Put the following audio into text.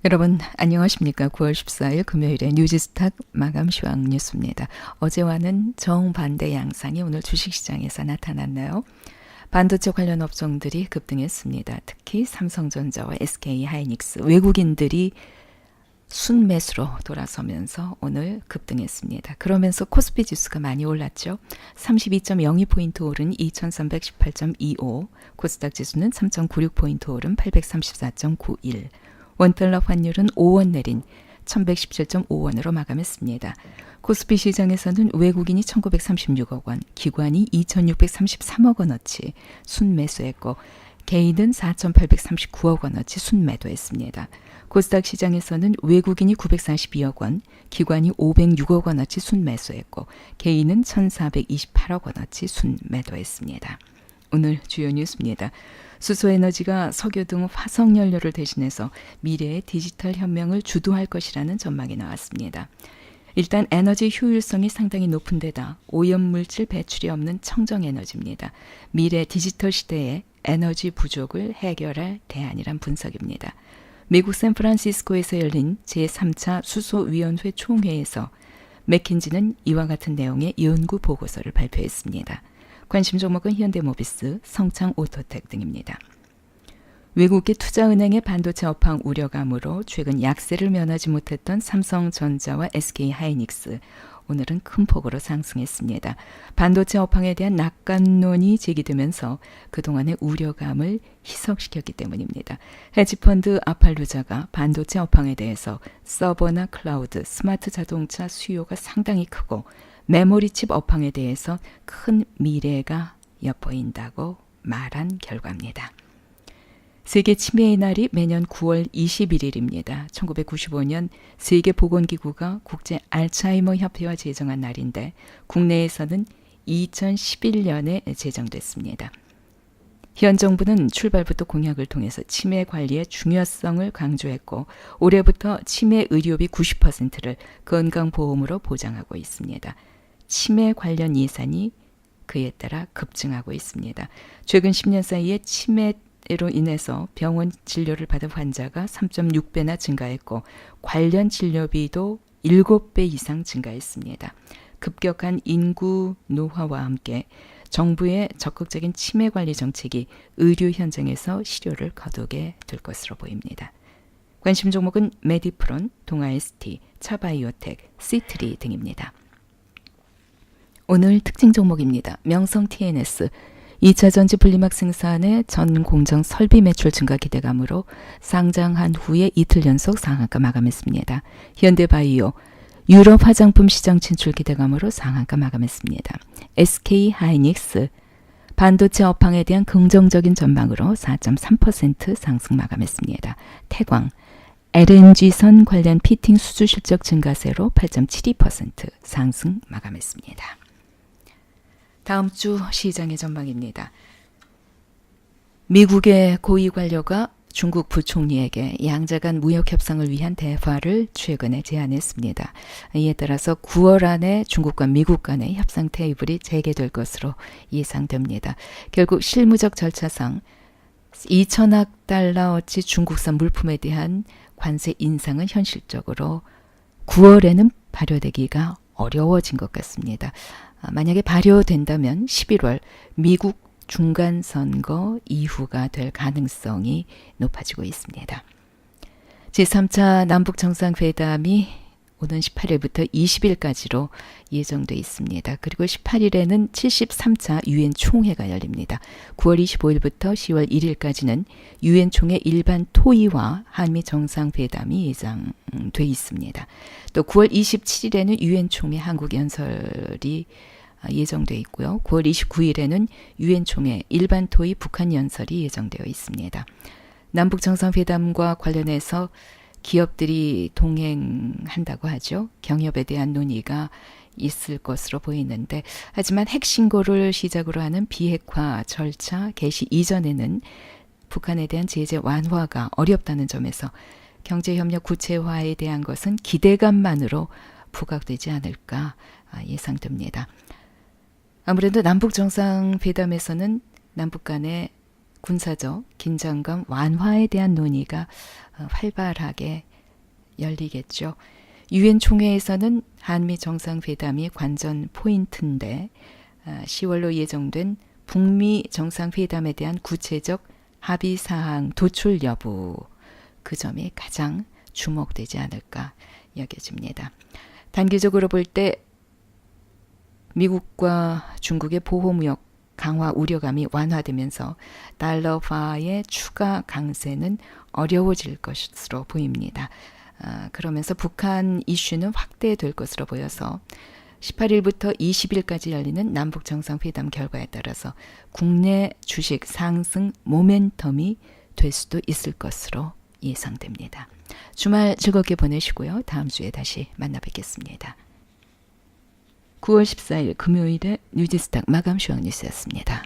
여러분 안녕하십니까? 9월 14일 금요일에 뉴지스탁 마감 시황 뉴스입니다. 어제와는 정반대 양상이 오늘 주식시장에서 나타났나요? 반도체 관련 업종들이 급등했습니다. 특히 삼성전자와 SK하이닉스 외국인들이 순매수로 돌아서면서 오늘 급등했습니다. 그러면서 코스피 지수가 많이 올랐죠. 32.02포인트 오른 2318.25, 코스닥 지수는 3.96포인트 오른 834.91, 원달러 환율은 5원 내린 1117.5원으로 마감했습니다. 코스피 시장에서는 외국인이 1936억 원, 기관이 2633억 원어치 순매수했고 개인은 4839억 원어치 순매도했습니다. 코스닥 시장에서는 외국인이 942억 원, 기관이 506억 원어치 순매수했고 개인은 1428억 원어치 순매도했습니다. 오늘 주요 뉴스입니다. 수소에너지가 석유 등 화석연료를 대신해서 미래의 디지털 혁명을 주도할 것이라는 전망이 나왔습니다. 일단 에너지 효율성이 상당히 높은 데다 오염물질 배출이 없는 청정에너지입니다. 미래 디지털 시대의 에너지 부족을 해결할 대안이란 분석입니다. 미국 샌프란시스코에서 열린 제3차 수소위원회 총회에서 맥킨지는 이와 같은 내용의 연구 보고서를 발표했습니다. 관심 종목은 현대모비스, 성창오토텍 등입니다. 외국계 투자은행의 반도체 업황 우려감으로 최근 약세를 면하지 못했던 삼성전자와 SK하이닉스, 오늘은 큰 폭으로 상승했습니다. 반도체 업황에 대한 낙관론이 제기되면서 그동안의 우려감을 희석시켰기 때문입니다. 헤지펀드 아팔루자가 반도체 업황에 대해서 서버나 클라우드, 스마트 자동차 수요가 상당히 크고 메모리 칩 업황에 대해서 큰 미래가 엿보인다고 말한 결과입니다. 세계 치매의 날이 매년 9월 21일입니다. 1995년 세계보건기구가 국제 알츠하이머 협회와 제정한 날인데 국내에서는 2011년에 제정됐습니다. 현 정부는 출발부터 공약을 통해서 치매 관리의 중요성을 강조했고 올해부터 치매 의료비 90%를 건강보험으로 보장하고 있습니다. 치매 관련 예산이 그에 따라 급증하고 있습니다. 최근 10년 사이에 치매로 인해서 병원 진료를 받은 환자가 3.6배나 증가했고 관련 진료비도 7배 이상 증가했습니다. 급격한 인구 노화와 함께 정부의 적극적인 치매 관리 정책이 의료 현장에서 실효를 거두게 될 것으로 보입니다. 관심 종목은 메디프론, 동아ST, 차바이오텍, 시트리 등입니다. 오늘 특징 종목입니다. 명성 TNS, 2차 전지 분리막 생산의 전 공정 설비 매출 증가 기대감으로 상장한 후에 이틀 연속 상한가 마감했습니다. 현대바이오, 유럽 화장품 시장 진출 기대감으로 상한가 마감했습니다. SK하이닉스, 반도체 업황에 대한 긍정적인 전망으로 4.3% 상승 마감했습니다. 태광, LNG선 관련 피팅 수주 실적 증가세로 8.72% 상승 마감했습니다. 다음 주 시장의 전망입니다. 미국의 고위 관료가 중국 부총리에게 양자 간 무역 협상을 위한 대화를 최근에 제안했습니다. 이에 따라서 9월 안에 중국과 미국 간의 협상 테이블이 재개될 것으로 예상됩니다. 결국 실무적 절차상 2천억 달러어치 중국산 물품에 대한 관세 인상은 현실적으로 9월에는 발효되기가 어려워진 것 같습니다. 만약에 발효된다면 11월 미국 중간선거 이후가 될 가능성이 높아지고 있습니다. 제3차 남북정상회담이 오는 18일부터 20일까지로 예정돼 있습니다. 그리고 18일에는 73차 유엔 총회가 열립니다. 9월 25일부터 10월 1일까지는 유엔 총회 일반 토의와 한미 정상회담이 예정돼 있습니다. 또 9월 27일에는 유엔 총회 한국 연설이 예정되어 있고요. 9월 29일에는 유엔 총회 일반 토의 북한 연설이 예정되어 있습니다. 남북 정상회담과 관련해서 기업들이 동행한다고 하죠. 경협에 대한 논의가 있을 것으로 보이는데 하지만 핵신고를 시작으로 하는 비핵화 절차 개시 이전에는 북한에 대한 제재 완화가 어렵다는 점에서 경제협력 구체화에 대한 것은 기대감만으로 부각되지 않을까 예상됩니다. 아무래도 남북정상회담에서는 남북 간의 군사적 긴장감 완화에 대한 논의가 활발하게 열리겠죠. 유엔 총회에서는 한미 정상회담이 관전 포인트인데 10월로 예정된 북미 정상회담에 대한 구체적 합의 사항 도출 여부, 그 점이 가장 주목되지 않을까 여겨집니다. 단기적으로 볼 때 미국과 중국의 보호무역 강화 우려감이 완화되면서 달러화의 추가 강세는 어려워질 것으로 보입니다. 그러면서 북한 이슈는 확대될 것으로 보여서 18일부터 20일까지 열리는 남북정상회담 결과에 따라서 국내 주식 상승 모멘텀이 될 수도 있을 것으로 예상됩니다. 주말 즐겁게 보내시고요. 다음 주에 다시 만나 뵙겠습니다. 9월 14일 금요일에 뉴지스탁 마감 시황 뉴스였습니다.